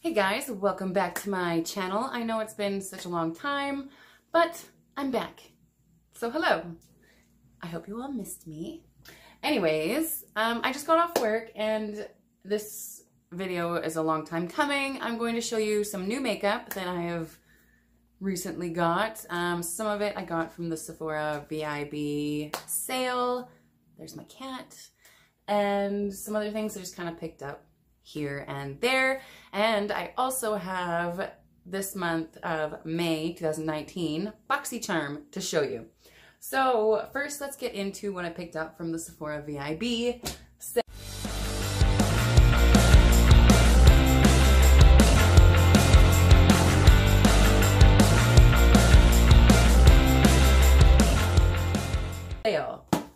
Hey guys, welcome back to my channel. I know it's been such a long time, but I'm back. So hello. I hope you all missed me. Anyways, I just got off work and this video is a long time coming. I'm going to show you some new makeup that I have recently got. Some of it I got from the Sephora VIB sale. There's my cat. And some other things I just kind of picked up here and there. And I also have this month of May 2019 Boxycharm to show you. So first let's get into what I picked up from the Sephora VIB. Sale.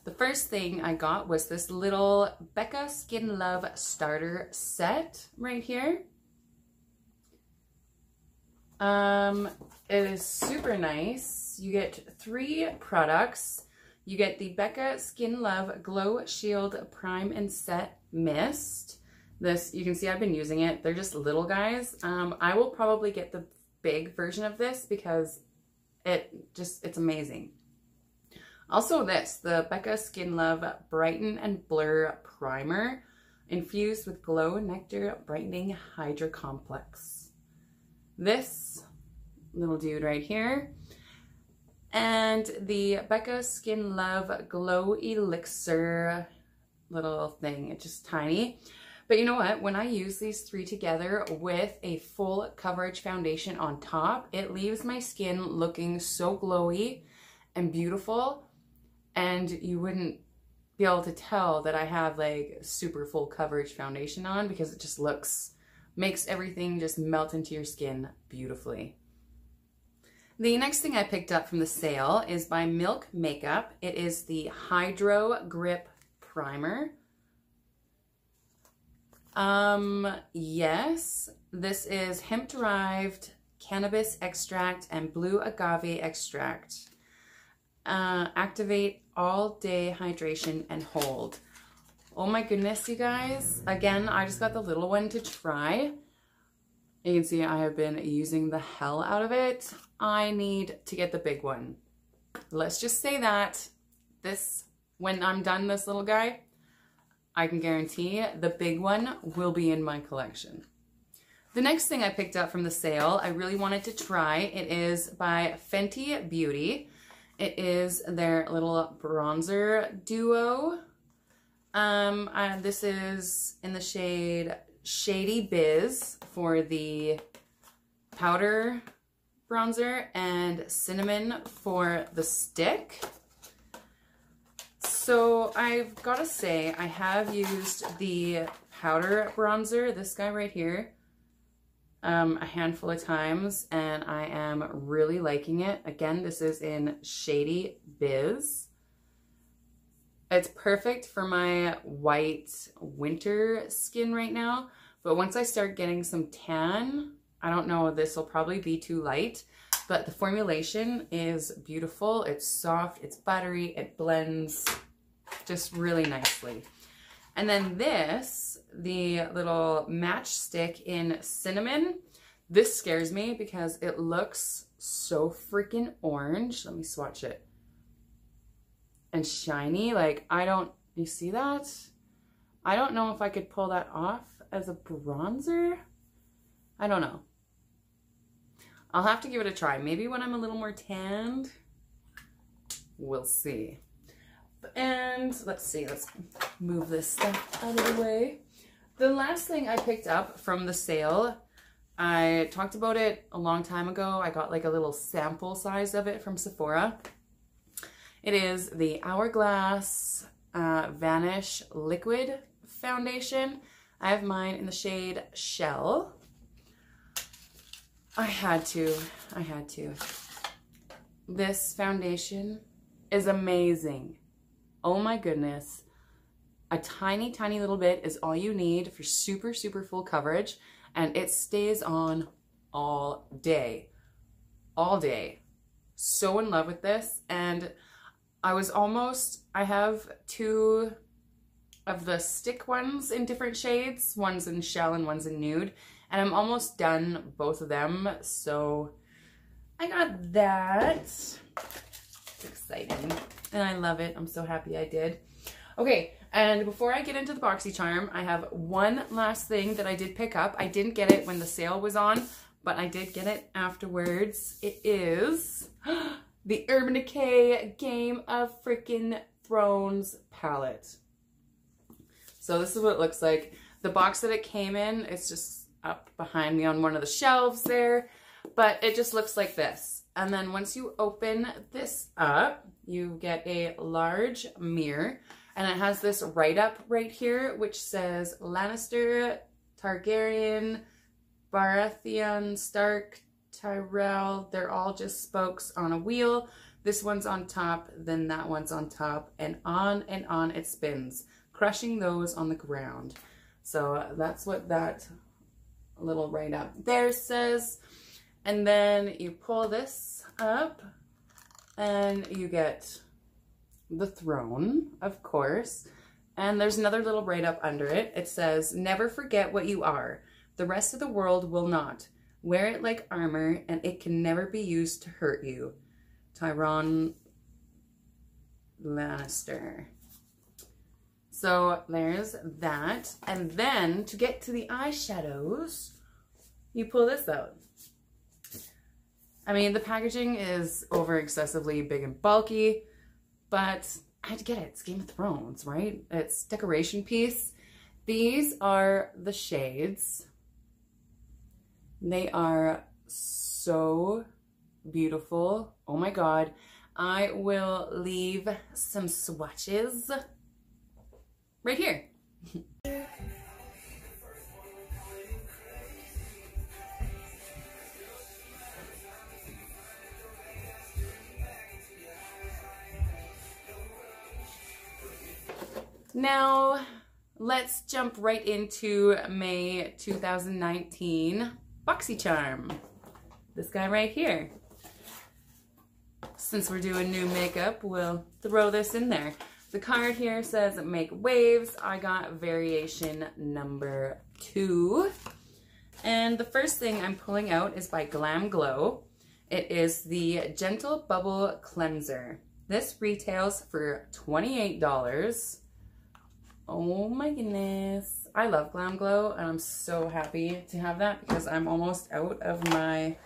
The first thing I got was this little Becca Skin Love starter set right here. It is super nice. You get 3 products. You get the Becca Skin Love Glow Shield Prime and Set Mist. This, you can see I've been using it. They're just little guys. I will probably get the big version of this because it's amazing. Also this, the Becca Skin Love Brighten and Blur Primer, infused with Glow Nectar Brightening Hydra Complex. This little dude right here. And the Becca Skin Love Glow Elixir little thing. It's just tiny. But you know what? When I use these 3 together with a full coverage foundation on top, it leaves my skin looking so glowy and beautiful. And you wouldn't be able to tell that I have like super full coverage foundation on because it just makes everything just melt into your skin beautifully. The next thing I picked up from the sale is by Milk Makeup. It is the Hydro Grip Primer. Yes, this is hemp-derived cannabis extract and blue agave extract. Activate all day hydration and hold. Oh my goodness, you guys. Again, I just got the little one to try. You can see I have been using the hell out of it. I need to get the big one. Let's just say that when I'm done this little guy, I can guarantee the big one will be in my collection. The next thing I picked up from the sale, I really wanted to try. It is by Fenty Beauty. It is their little bronzer duo. This is in the shade Shady Biz for the powder bronzer and cinnamon for the stick. So I've got to say, I have used the powder bronzer, this guy right here, a handful of times, and I am really liking it. Again, this is in Shady Biz. It's perfect for my white winter skin right now, but once I start getting some tan, I don't know, this will probably be too light, but the formulation is beautiful. It's soft, it's buttery, it blends just really nicely. And then this, the little matchstick in cinnamon, this scares me because it looks so freaking orange. Let me swatch it. And shiny, like you see that? I don't know if I could pull that off as a bronzer. I don't know. I'll have to give it a try. Maybe when I'm a little more tanned, we'll see. And let's see, let's move this stuff out of the way. The last thing I picked up from the sale, I talked about it a long time ago. I got like a little sample size of it from Sephora. It is the Hourglass Vanish Liquid Foundation. I have mine in the shade Shell. I had to. This foundation is amazing. Oh my goodness. A tiny, tiny little bit is all you need for super, super full coverage, and it stays on all day. All day. So in love with this, and I have 2 of the stick ones in different shades. One's in Shell and one's in Nude, And I'm almost done both of them, so I got that. It's exciting, and I love it. I'm so happy I did. Okay, and before I get into the BoxyCharm, I have one last thing that I did pick up. I didn't get it when the sale was on, but I did get it afterwards. It is the Urban Decay Game of Freaking Thrones palette. So this is what it looks like. The box that it came in, it's just up behind me on one of the shelves there, but it just looks like this. And then once you open this up, you get a large mirror, and it has this write-up right here, which says Lannister, Targaryen, Baratheon, Stark, Tyrell. They're all just spokes on a wheel. This one's on top, then that one's on top, and on it spins, crushing those on the ground. So that's what that little write-up there says. And then you pull this up and you get the throne, of course. And there's another little write-up under it. It says, never forget what you are. The rest of the world will not. Wear it like armor, and it can never be used to hurt you. Tyrion Lannister. So there's that. And then to get to the eyeshadows, you pull this out. I mean, the packaging is over excessively big and bulky, but I had to get it. It's Game of Thrones, right? It's decoration piece. These are the shades. They are so beautiful. Oh my God. I will leave some swatches right here. Now, let's jump right into May 2019 BoxyCharm. This guy right here. Since we're doing new makeup, we'll throw this in there. The card here says make waves. I got variation number 2. And the first thing I'm pulling out is by Glam Glow. It is the Gentle Bubble Cleanser. This retails for $28. Oh my goodness. I love Glam Glow, and I'm so happy to have that because I'm almost out of my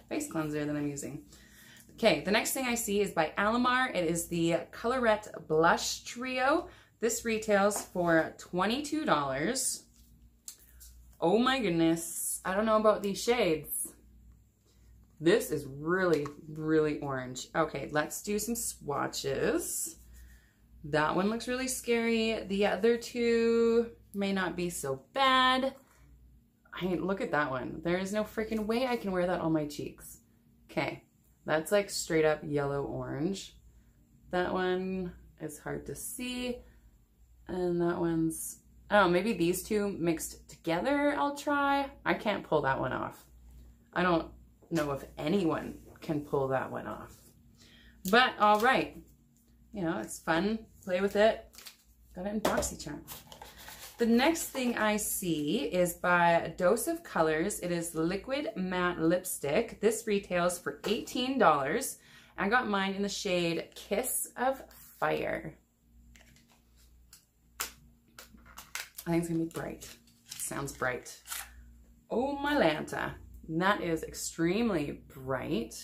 face cleanser that I'm using. Okay, the next thing I see is by Alamar. It is the Colorette Blush Trio. This retails for $22. Oh my goodness. I don't know about these shades. This is really, really orange. Okay, let's do some swatches. That one looks really scary. The other two may not be so bad. I mean, look at that one. There is no freaking way I can wear that on my cheeks. Okay, that's like straight up yellow orange. That one is hard to see. And that one's, oh, maybe these two mixed together I'll try. I can't pull that one off. I don't know if anyone can pull that one off. But all right. You know, it's fun. Play with it. Got it in BoxyCharm. The next thing I see is by Dose of Colors. It is Liquid Matte Lipstick. This retails for $18. I got mine in the shade Kiss of Fire. I think it's gonna be bright. Sounds bright. Oh my Lanta. That is extremely bright.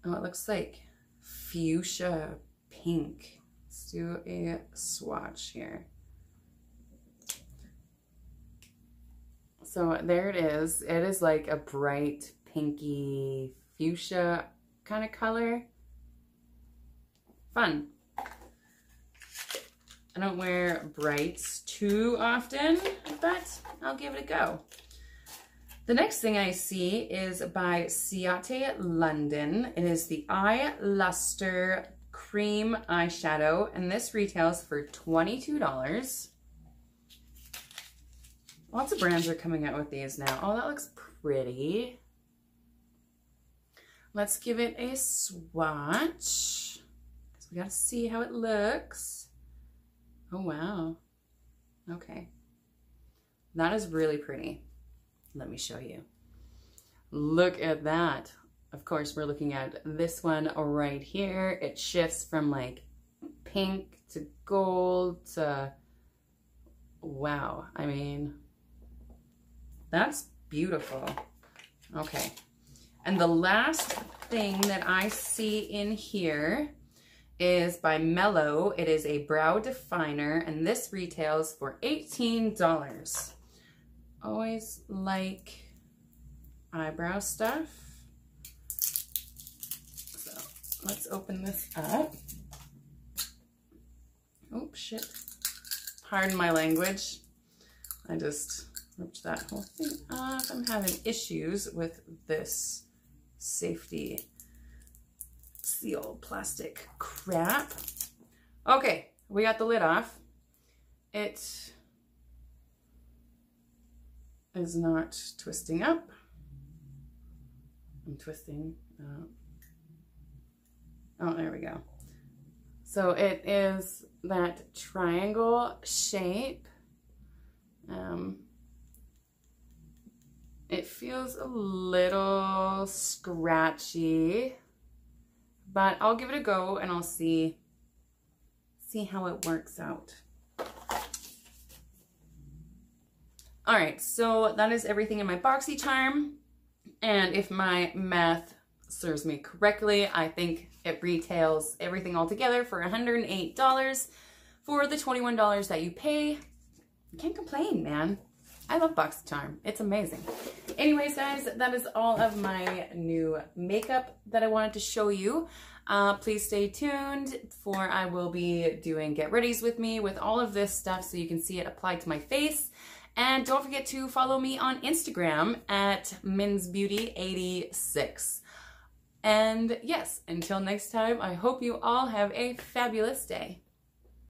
Oh, it looks like fuchsia pink. Let's do a swatch here. So there it is. It is like a bright pinky fuchsia kind of color. Fun. I don't wear brights too often, but I'll give it a go. The next thing I see is by Ciate London. It is the Eye Luster Cream Eyeshadow, and this retails for $22. Lots of brands are coming out with these now. Oh, that looks pretty. Let's give it a swatch, because we got to see how it looks. Oh, wow. Okay. That is really pretty. Let me show you. Look at that. Of course, we're looking at this one right here. It shifts from like pink to gold to, wow. I mean, that's beautiful. Okay. And the last thing that I see in here is by Mellow. It is a brow definer, and this retails for $18. Always like eyebrow stuff. So let's open this up. Oh, shit. Pardon my language. I just ripped that whole thing off. I'm having issues with this safety seal plastic crap. Okay, we got the lid off. It is not twisting up. I'm twisting. Oh, there we go. So it is that triangle shape. It feels a little scratchy, but I'll give it a go and I'll see how it works out. All right, so that is everything in my Boxycharm. And if my math serves me correctly, I think it retails everything all together for $108 for the $21 that you pay. You can't complain, man. I love Boxycharm. It's amazing. Anyways, guys, that is all of my new makeup that I wanted to show you. Please stay tuned for I will be doing get readies with me with all of this stuff so you can see it applied to my face. And don't forget to follow me on Instagram at minsbeauty86. And yes, until next time, I hope you all have a fabulous day.